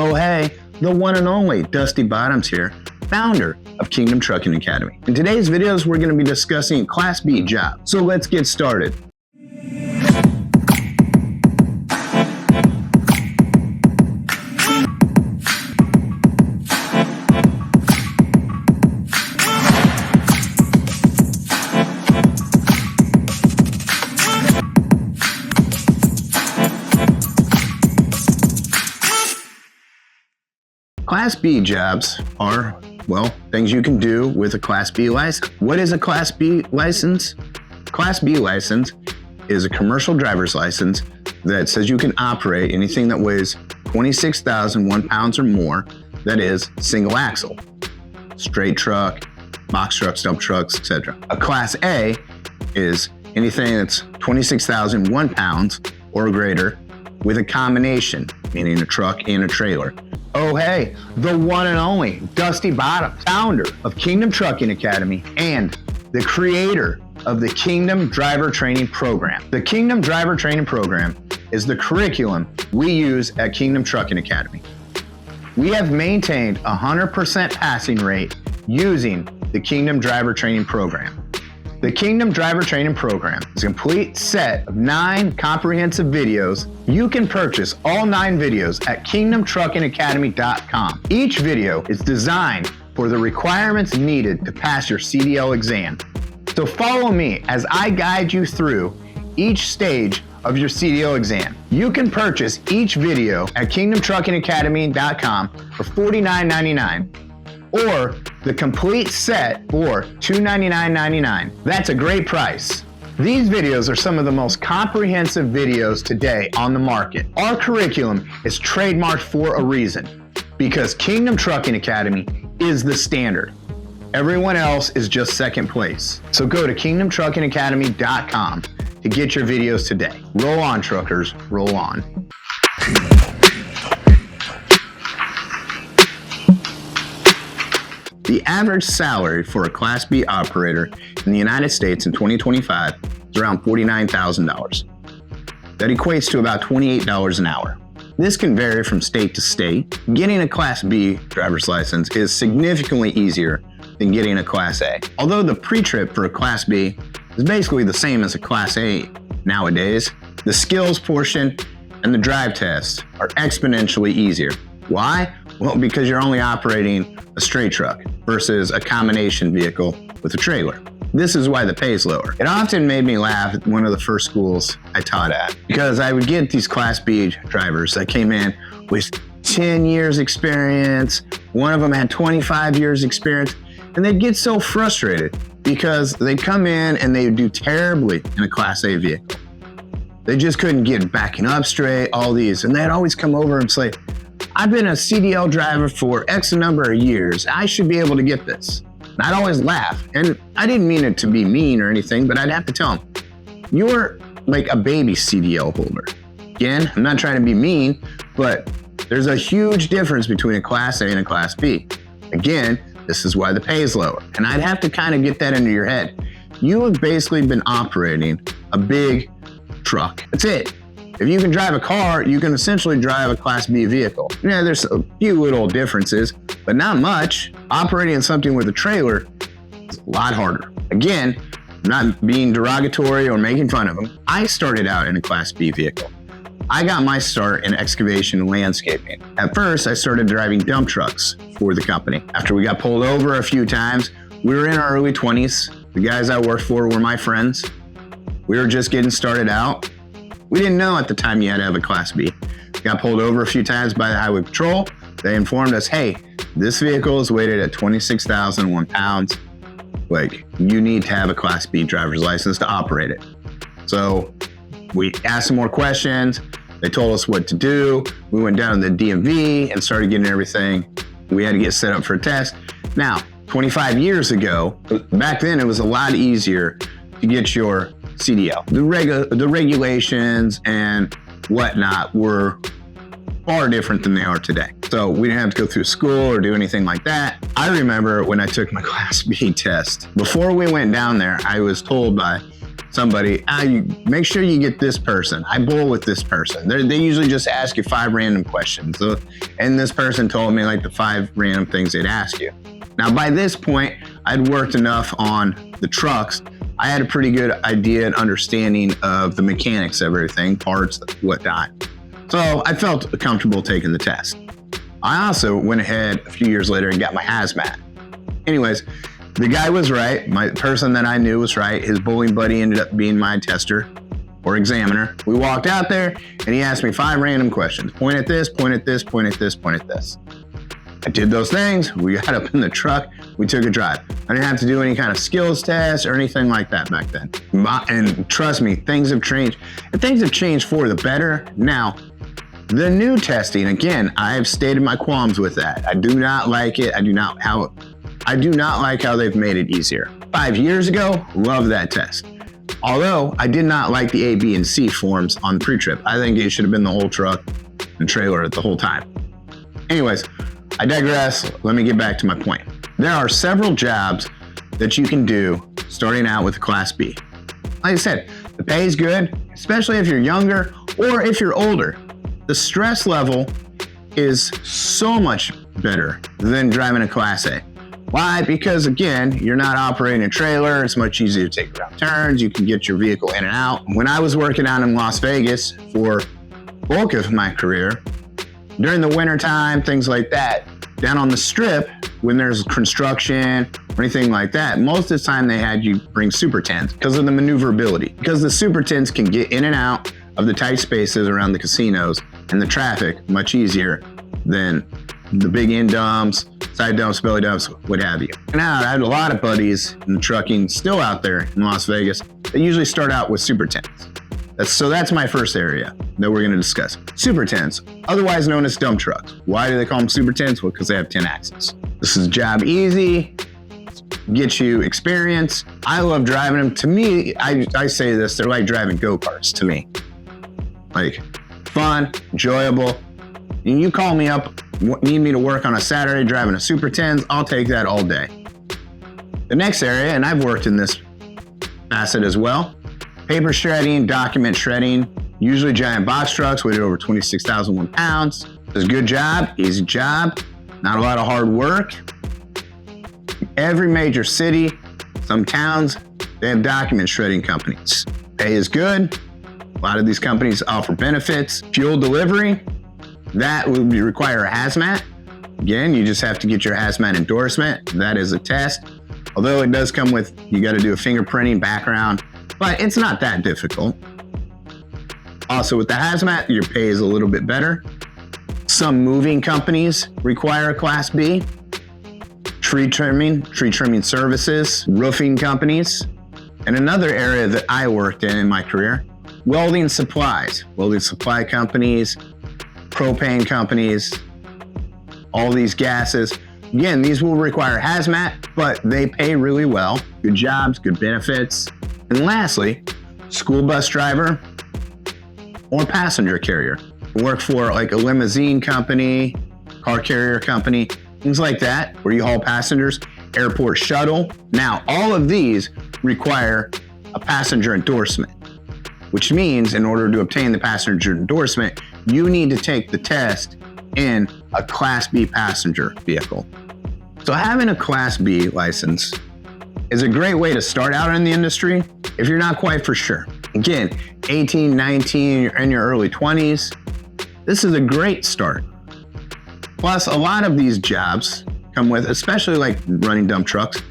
Oh hey, the one and only Dusty Bottoms here, founder of Kingdom Trucking Academy. In today's videos, we're going to be discussing Class B jobs. So let's get started. Class B jobs are, well, things you can do with a Class B license. What is a Class B license? Class B license is a commercial driver's license that says you can operate anything that weighs 26,001 pounds or more, that is single axle, straight truck, box trucks, dump trucks, etc. A Class A is anything that's 26,001 pounds or greater with a combination, meaning a truck and a trailer. Oh hey, the one and only Dusty Bottoms, founder of Kingdom Trucking Academy and the creator of the Kingdom Driver Training Program. The Kingdom Driver Training Program is the curriculum we use at Kingdom Trucking Academy. We have maintained a 100% passing rate using the Kingdom Driver Training Program. The Kingdom Driver Training Program is a complete set of 9 comprehensive videos. You can purchase all 9 videos at kingdomtruckingacademy.com. Each video is designed for the requirements needed to pass your CDL exam. So follow me as I guide you through each stage of your CDL exam. You can purchase each video at kingdomtruckingacademy.com for $49.99. or the complete set for $299.99. That's a great price. These videos are some of the most comprehensive videos today on the market. Our curriculum is trademarked for a reason, because Kingdom Trucking Academy is the standard. Everyone else is just second place. So go to kingdomtruckingacademy.com to get your videos today. Roll on, truckers, roll on. The average salary for a Class B operator in the United States in 2025 is around $49,000. That equates to about $28 an hour. This can vary from state to state. Getting a Class B driver's license is significantly easier than getting a Class A. Although the pre-trip for a Class B is basically the same as a Class A nowadays, the skills portion and the drive test are exponentially easier. Why? Well, because you're only operating a straight truck versus a combination vehicle with a trailer. This is why the pay is lower. It often made me laugh at one of the first schools I taught at, because I would get these Class B drivers that came in with 10 years experience. One of them had 25 years experience, and they'd get so frustrated because they'd come in and they would do terribly in a Class A vehicle. They just couldn't get backing up straight, all these, and they'd always come over and say, I've been a CDL driver for X number of years. I should be able to get this. And I'd always laugh. And I didn't mean it to be mean or anything, but I'd have to tell them, you're like a baby CDL holder. Again, I'm not trying to be mean, but there's a huge difference between a Class A and a Class B. Again, this is why the pay is lower. And I'd have to kind of get that into your head. You have basically been operating a big truck. That's it. If you can drive a car, you can essentially drive a Class B vehicle. Yeah, there's a few little differences, but not much. Operating something with a trailer is a lot harder. Again, I'm not being derogatory or making fun of them. I started out in a Class B vehicle. I got my start in excavation and landscaping. At first, I started driving dump trucks for the company. After we got pulled over a few times, we were in our early 20s. The guys I worked for were my friends. We were just getting started out. We didn't know at the time you had to have a Class B. Got pulled over a few times by the Highway Patrol. They informed us, hey, this vehicle is weighted at 26,001 pounds. Like, you need to have a Class B driver's license to operate it. So we asked some more questions. They told us what to do. We went down to the DMV and started getting everything. We had to get set up for a test. Now, 25 years ago, back then it was a lot easier to get your CDL. The regulations and whatnot were far different than they are today. So we didn't have to go through school or do anything like that. I remember when I took my Class B test, before we went down there, I was told by somebody, make sure you get this person. I bowl with this person. They usually just ask you 5 random questions. So, and this person told me like the 5 random things they'd ask you. Now, by this point, I'd worked enough on the trucks. I had a pretty good idea and understanding of the mechanics of everything, parts, whatnot. So I felt comfortable taking the test. I also went ahead a few years later and got my hazmat. Anyways, the guy was right. My person that I knew was right. His bowling buddy ended up being my tester or examiner. We walked out there and he asked me 5 random questions. Point at this, point at this, point at this, point at this. I did those things. We got up in the truck. We took a drive. I didn't have to do any kind of skills test or anything like that back then. And trust me, things have changed. And things have changed for the better. Now, the new testing, again, I've stated my qualms with that. I do not like it. I do not like how they've made it easier. 5 years ago, loved that test. Although I did not like the A, B, and C forms on the pre-trip. I think it should have been the whole truck and trailer the whole time. Anyways, I digress. Let me get back to my point. There are several jobs that you can do starting out with a Class B. Like I said, the pay is good, especially if you're younger or if you're older. The stress level is so much better than driving a Class A. Why? Because again, you're not operating a trailer. It's much easier to take around turns. You can get your vehicle in and out. When I was working out in Las Vegas for bulk of my career, during the winter time, things like that, down on the strip, when there's construction or anything like that, most of the time they had you bring super tents because of the maneuverability. Because the super tents can get in and out of the tight spaces around the casinos and the traffic much easier than the big end dumps, side dumps, belly dumps, what have you. Now, I had a lot of buddies in the trucking still out there in Las Vegas. They usually start out with super tents. So that's my first area that we're going to discuss. Super tents, otherwise known as dump trucks. Why do they call them super tents? Well, because they have 10 axles. This is job easy, gets you experience. I love driving them. To me, I say this, they're like driving go-karts to me. Like fun, enjoyable. And you call me up, need me to work on a Saturday driving a super 10s, I'll take that all day. The next area, and I've worked in this facet as well, paper shredding, document shredding, usually giant box trucks weighted over 26,001 pounds. It's a good job, easy job, not a lot of hard work. Every major city, some towns, they have document shredding companies. Pay is good. A lot of these companies offer benefits. Fuel delivery, that would require a hazmat. Again, you just have to get your hazmat endorsement. That is a test. Although it does come with, you got to do a fingerprinting background, but it's not that difficult. Also with the hazmat, your pay is a little bit better. Some moving companies require a Class B. Tree trimming services, roofing companies. And another area that I worked in my career, welding supplies, welding supply companies, propane companies, all these gases. Again, these will require hazmat, but they pay really well. Good jobs, good benefits. And lastly, school bus driver or passenger carrier. Work for like a limousine company, car carrier company, things like that, where you haul passengers, airport shuttle. Now, all of these require a passenger endorsement, which means in order to obtain the passenger endorsement, you need to take the test in a Class B passenger vehicle. So having a Class B license is a great way to start out in the industry if you're not quite for sure. Again, 18, 19, you're in your early 20s. This is a great start. Plus, a lot of these jobs come with, especially like running dump trucks,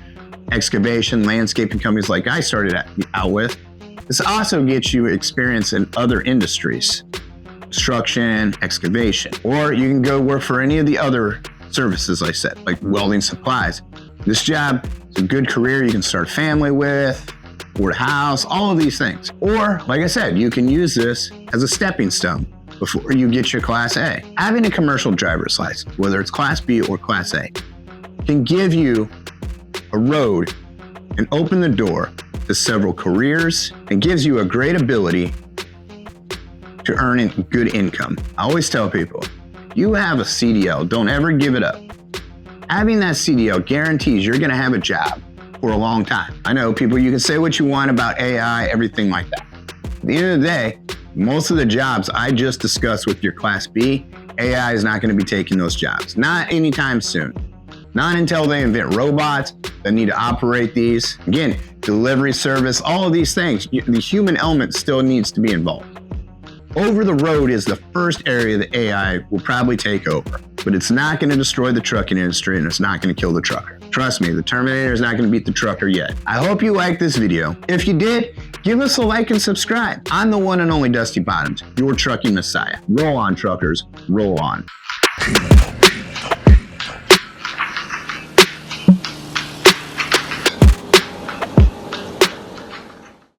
excavation, landscaping companies like I started out with. This also gets you experience in other industries, construction, excavation, or you can go work for any of the other services I said, like welding supplies. This job is a good career you can start a family with, afford a house, all of these things. Or, like I said, you can use this as a stepping stone before you get your Class A. Having a commercial driver's license, whether it's Class B or Class A, can give you a road and open the door to several careers and gives you a great ability to earn good income. I always tell people, you have a CDL, don't ever give it up. Having that CDL guarantees you're gonna have a job for a long time. I know people, you can say what you want about AI, everything like that. At the end of the day, most of the jobs I just discussed with your Class B, AI is not going to be taking those jobs. Not anytime soon. Not until they invent robots that need to operate these. Again, delivery service, all of these things, the human element still needs to be involved. Over the road is the first area that AI will probably take over, but it's not going to destroy the trucking industry and it's not going to kill the trucker. Trust me, the Terminator is not going to beat the trucker yet. I hope you liked this video. If you did, give us a like and subscribe. I'm the one and only Dusty Bottoms, your trucking messiah. Roll on, truckers, roll on.